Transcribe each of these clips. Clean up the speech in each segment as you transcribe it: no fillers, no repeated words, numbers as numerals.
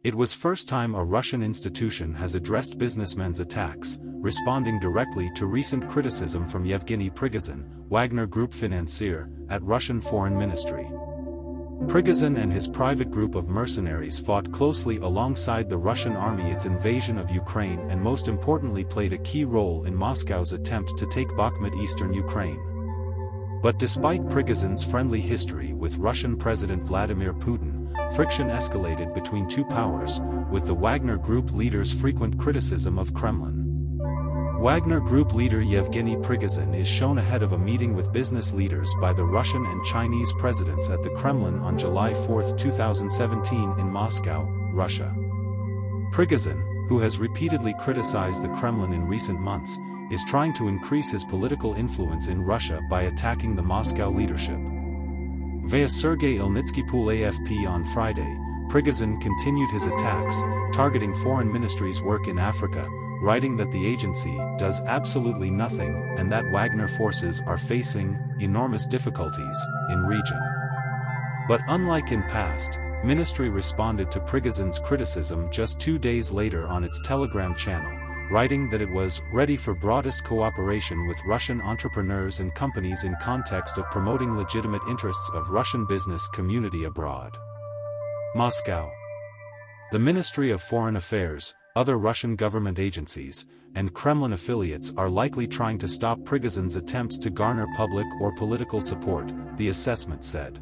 It was first time a Russian institution has addressed businessmen's attacks, responding directly to recent criticism from Yevgeny Prigozhin, Wagner Group financier, at Russian Foreign Ministry. Prigozhin and his private group of mercenaries fought closely alongside the Russian army its invasion of Ukraine and most importantly played a key role in Moscow's attempt to take Bakhmut, eastern Ukraine. But despite Prigozhin's friendly history with Russian President Vladimir Putin, friction escalated between two powers, with the Wagner Group leader's frequent criticism of Kremlin. Wagner Group leader Yevgeny Prigozhin is shown ahead of a meeting with business leaders by the Russian and Chinese presidents at the Kremlin on July 4, 2017 in Moscow, Russia. Prigozhin, who has repeatedly criticized the Kremlin in recent months, is trying to increase his political influence in Russia by attacking the Moscow leadership. Via Sergei Ilnitsky-Pool AFP on Friday, Prigozhin continued his attacks, targeting foreign ministries' work in Africa, writing that the agency does absolutely nothing and that Wagner forces are facing enormous difficulties in region. But unlike in past, ministry responded to Prigozhin's criticism just 2 days later on its Telegram channel, writing that it was ready for broadest cooperation with Russian entrepreneurs and companies in context of promoting legitimate interests of Russian business community abroad. Moscow. The Ministry of Foreign Affairs, other Russian government agencies, and Kremlin affiliates are likely trying to stop Prigozhin's attempts to garner public or political support, the assessment said.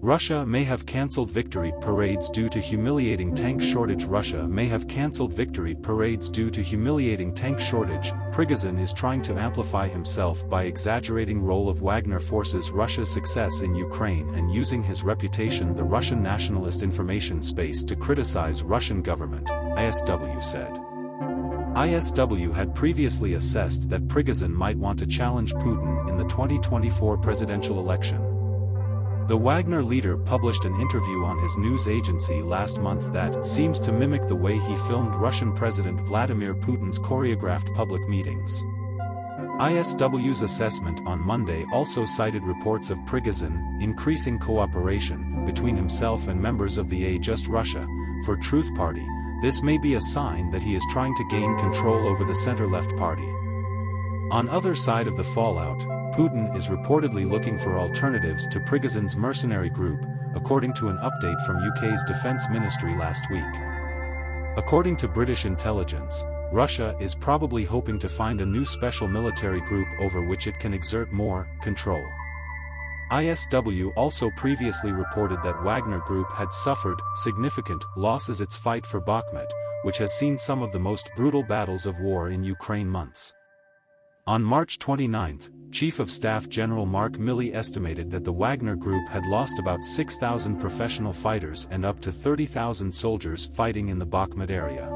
Russia may have cancelled victory parades due to humiliating tank shortage. Russia may have cancelled victory parades due to humiliating tank shortage. Prigozhin is trying to amplify himself by exaggerating role of Wagner forces Russia's success in Ukraine and using his reputation the Russian nationalist information space to criticize Russian government, ISW said. ISW had previously assessed that Prigozhin might want to challenge Putin in the 2024 presidential election. The Wagner leader published an interview on his news agency last month that seems to mimic the way he filmed Russian President Vladimir Putin's choreographed public meetings. ISW's assessment on Monday also cited reports of Prigozhin increasing cooperation between himself and members of the A Just Russia for Truth Party. This may be a sign that he is trying to gain control over the center-left party. On other side of the fallout, Putin is reportedly looking for alternatives to Prigozhin's mercenary group, according to an update from UK's Defence Ministry last week. According to British intelligence, Russia is probably hoping to find a new special military group over which it can exert more control. ISW also previously reported that Wagner Group had suffered significant losses its fight for Bakhmut, which has seen some of the most brutal battles of war in Ukraine months. On March 29, Chief of Staff General Mark Milley estimated that the Wagner Group had lost about 6,000 professional fighters and up to 30,000 soldiers fighting in the Bakhmut area.